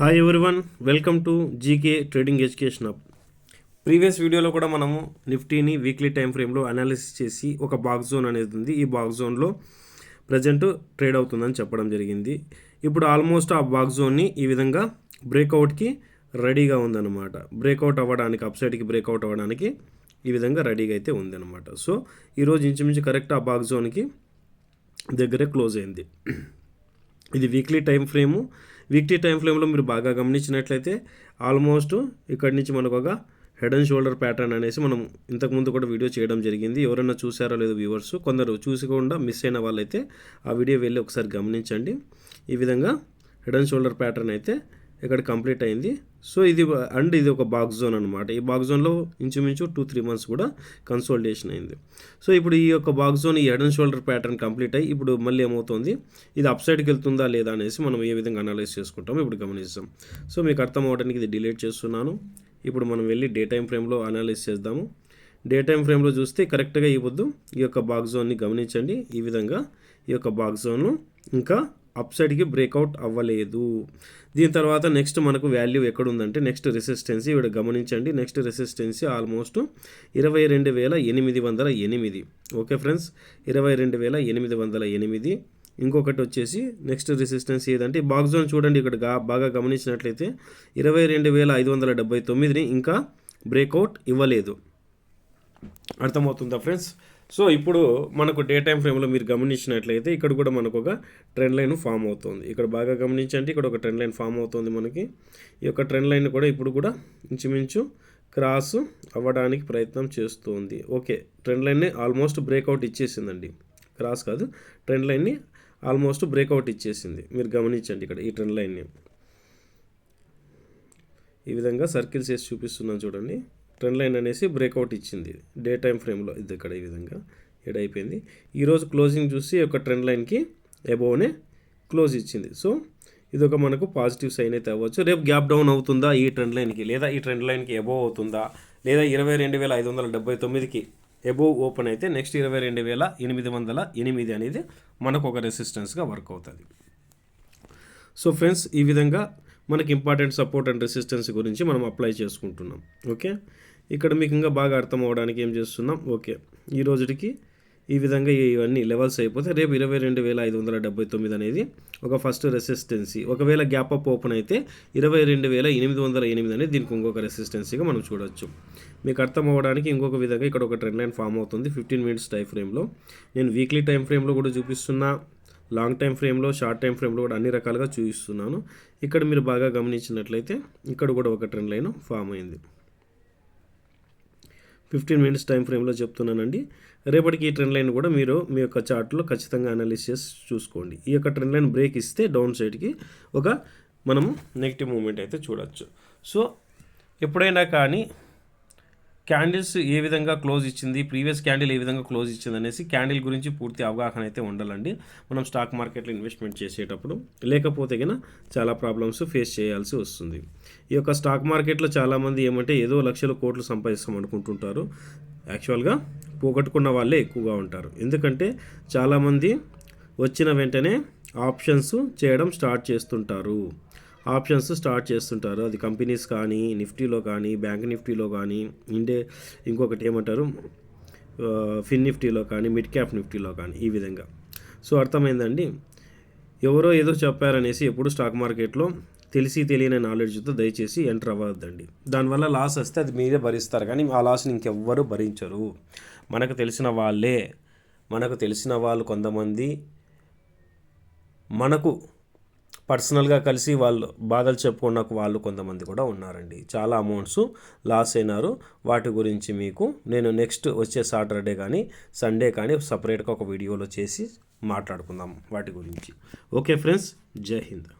Hi everyone, welcome to GK trading education hub. Previous వీడియోలో కూడా మనము నిఫ్టీని వీక్లీ టైం ఫ్రేమ్లో అనాలిసిస్ చేసి ఒక బాక్స్ జోన్ అనేది ఉంది, ఈ బాక్స్ జోన్లో ప్రజెంట్ ట్రేడ్ అవుతుందని చెప్పడం జరిగింది. ఇప్పుడు ఆల్మోస్ట్ ఆ బాక్స్ జోన్ని ఈ విధంగా బ్రేక్అవుట్కి రెడీగా ఉందన్నమాట. బ్రేక్అవుట్ అవ్వడానికి, అప్సైడ్కి బ్రేక్అవుట్ అవ్వడానికి ఈ విధంగా రెడీగా అయితే ఉందన్నమాట. సో ఈరోజు ఇంచుమించు కరెక్ట్ ఆ బాక్స్ జోన్కి దగ్గరే క్లోజ్ అయింది. ఇది weekly time frame. Weekly time ఫ్రేమ్లో మీరు బాగా గమనించినట్లయితే ఆల్మోస్ట్ ఇక్కడి నుంచి మనకు ఒక హెడ్ అండ్ షోల్డర్ ప్యాటర్న్ అనేసి మనం ఇంతకుముందు కూడా వీడియో చేయడం జరిగింది. ఎవరైనా చూసారో లేదో వ్యూవర్స్, కొందరు చూసకుండా మిస్ అయిన వాళ్ళైతే ఆ వీడియో వెళ్ళి ఒకసారి గమనించండి. ఈ విధంగా హెడ్ అండ్ షోల్డర్ ప్యాటర్న్ అయితే ఇక్కడ కంప్లీట్ అయింది. సో ఇది ఒక బాక్స్ జోన్ అనమాట. ఈ బాక్స్ జోన్లో ఇంచుమించు 2-3 మంత్స్ కూడా కన్సోలిడేషన్ అయింది. సో ఇప్పుడు ఈ యొక్క బాక్స్ జోన్, ఈ head and shoulder pattern complete అయ్యి ఇప్పుడు మళ్ళీ ఏమవుతుంది, ఇది అప్ సైడ్కి వెళ్తుందా లేదా అనేసి మనం ఏ విధంగా అనలైజ్ చేసుకుంటామో ఇప్పుడు గమనిస్తాం. సో మీకు అర్థం అవ్వడానికి ఇది డిలీట్ చేస్తున్నాను. ఇప్పుడు మనం వెళ్ళి డే టైం ఫ్రేమ్లో అనలైజ్ చేద్దాము. డే టైం ఫ్రేమ్లో చూస్తే కరెక్ట్గా ఈ పొద్దు ఈ యొక్క బాక్స్ జోన్ని గమనించండి. ఈ విధంగా ఈ యొక్క బాక్స్ జోన్ ఇంకా అప్ సైడ్కి బ్రేక్అవుట్ అవ్వలేదు. దీని తర్వాత నెక్స్ట్ మనకు వాల్యూ ఎక్కడ ఉందంటే నెక్స్ట్ రెసిస్టెన్సీ ఇక్కడ గమనించండి. Next resistancy almost 22,808. Okay friends, 22,808. ఇంకొకటి వచ్చేసి నెక్స్ట్ రెసిస్టెన్స్ ఏదంటే బాక్స్ జోన్ చూడండి, ఇక్కడ బాగా గమనించినట్లయితే 22,579ని ఇంకా బ్రేక్అవుట్ ఇవ్వలేదు. అర్థమవుతుందా ఫ్రెండ్స్? సో ఇప్పుడు మనకు డే టైం ఫ్రేమ్లో మీరు గమనించినట్లయితే ఇక్కడ కూడా మనకు ఒక ట్రెండ్ లైన్ ఫామ్ అవుతుంది. ఇక్కడ బాగా గమనించండి, ఇక్కడ ఒక ట్రెండ్ లైన్ ఫామ్ అవుతుంది మనకి. ఈ యొక్క ట్రెండ్ లైన్ కూడా ఇప్పుడు కూడా ఇంచుమించు క్రాస్ అవ్వడానికి ప్రయత్నం చేస్తుంది. ఓకే, ట్రెండ్ లైన్ని ఆల్మోస్ట్ బ్రేక్అవుట్ ఇచ్చేసిందండి. క్రాస్ కాదు, ట్రెండ్ లైన్ని ఆల్మోస్ట్ బ్రేక్అవుట్ ఇచ్చేసింది. మీరు గమనించండి, ఇక్కడ ఈ ట్రెండ్ లైన్ని ఈ విధంగా సర్కిల్స్ వేసి చూపిస్తున్నాను చూడండి. ట్రెండ్ లైన్ అనేసి బ్రేక్అవుట్ ఇచ్చింది డే టైం ఫ్రేమ్లో. ఇది ఇక్కడ ఈ విధంగా ఎడ్ అయిపోయింది. ఈరోజు క్లోజింగ్ చూసి ఒక ట్రెండ్ లైన్కి అబోవ్నే క్లోజ్ ఇచ్చింది. సో ఇది ఒక మనకు పాజిటివ్ సైన్ అయితే అవ్వచ్చు. రేపు గ్యాప్ డౌన్ అవుతుందా ఈ ట్రెండ్ లైన్కి, లేదా ఈ ట్రెండ్ లైన్కి అబోవ్ అవుతుందా, లేదా 22,579కి అబోవ్ ఓపెన్ అయితే నెక్స్ట్ 22,808 అనేది మనకు ఒక రెసిస్టెన్స్గా వర్క్ అవుతుంది. సో ఫ్రెండ్స్, ఈ విధంగా మనకి ఇంపార్టెంట్ సపోర్ట్ అండ్ రెసిస్టెన్స్ గురించి మనం అప్లై చేసుకుంటున్నాం. ఓకే, ఇక్కడ మీకు ఇంకా బాగా అర్థం అవ్వడానికి ఏం చేస్తున్నాం, ఓకే ఈ రోజుకి ఈ విధంగా ఇవన్నీ లెవెల్స్ అయిపోతే రేపు 22,579 అనేది ఒక ఫస్ట్ రెసిస్టెన్సీ. ఒకవేళ గ్యాప్ అప్ ఓపెన్ అయితే 22,808 అనేది దీనికి ఇంకొక రెసిస్టెన్సీగా మనం చూడొచ్చు. మీకు అర్థం అవ్వడానికి ఇంకొక విధంగా ఇక్కడ ఒక ట్రెండ్ లైన్ ఫామ్ అవుతుంది 15 మినిట్స్ టైం ఫ్రేమ్లో. నేను వీక్లీ టైం ఫ్రేమ్లో కూడా చూపిస్తున్నా, లాంగ్ టైం ఫ్రేమ్లో, షార్ట్ టైం ఫ్రేమ్లో కూడా అన్ని రకాలుగా చూపిస్తున్నాను. ఇక్కడ మీరు బాగా గమనించినట్లయితే ఇక్కడ కూడా ఒక ట్రెండ్ లైన్ ఫామ్ అయింది. 15 మినిట్స్ టైం ఫ్రేమ్లో చెప్తున్నానండి. రేపటికి ఈ ట్రెండ్ లైన్ కూడా మీరు మీ యొక్క చార్ట్లో ఖచ్చితంగా అనాలిసిస్ చూసుకోండి. ఈ యొక్క ట్రెండ్ లైన్ బ్రేక్ ఇస్తే డౌన్ సైడ్కి ఒక మనము నెగిటివ్ మూమెంట్ అయితే చూడవచ్చు. సో ఎప్పుడైనా కానీ క్యాండిల్స్ ఏ విధంగా క్లోజ్ ఇచ్చింది, ప్రీవియస్ క్యాండిల్ ఏ విధంగా క్లోజ్ ఇచ్చింది అనేసి క్యాండిల్ గురించి పూర్తి అవగాహన అయితే ఉండాలండి మనం స్టాక్ మార్కెట్లో ఇన్వెస్ట్మెంట్ చేసేటప్పుడు. లేకపోతే కన్నా చాలా ప్రాబ్లమ్స్ ఫేస్ చేయాల్సి వస్తుంది. ఈ యొక్క స్టాక్ మార్కెట్లో చాలామంది ఏమంటే ఏదో లక్షల కోట్లు సంపాదిస్తాం అనుకుంటుంటారు. యాక్చువల్గా పోగొట్టుకున్న వాళ్ళే ఎక్కువగా ఉంటారు. ఎందుకంటే చాలామంది వచ్చిన వెంటనే ఆప్షన్స్ చేయడం స్టార్ట్ చేస్తుంటారు. అది కంపెనీస్ కానీ, నిఫ్టీలో కానీ, బ్యాంక్ నిఫ్టీలో కానీ, ఇంకొకటి ఏమంటారు ఫిన్ నిఫ్టీలో కానీ, మిడ్ క్యాప్ నిఫ్టీలో కానీ, ఈ విధంగా. సో అర్థమైందండి. ఎవరో ఏదో చెప్పారనేసి ఎప్పుడు స్టాక్ మార్కెట్లో తెలిసి తెలియని నాలెడ్జ్తో దయచేసి ఎంటర్ అవ్వద్దండి. దానివల్ల లాస్ వస్తే అది మీరే భరిస్తారు, కానీ ఆ లాస్ని ఇంకెవ్వరూ భరించరు. మనకు తెలిసిన వాళ్ళు కొంతమంది మనకు పర్సనల్గా కలిసి వాళ్ళు బాధలు చెప్పుకున్న వాళ్ళు కొంతమంది కూడా ఉన్నారండి. చాలా అమౌంట్స్ లాస్ అయినారు. వాటి గురించి మీకు నేను నెక్స్ట్ వచ్చే సాటర్డే కానీ సండే కానీ సపరేట్గా ఒక వీడియోలో చేసి మాట్లాడుకుందాం వాటి గురించి. ఓకే ఫ్రెండ్స్, జై హింద్.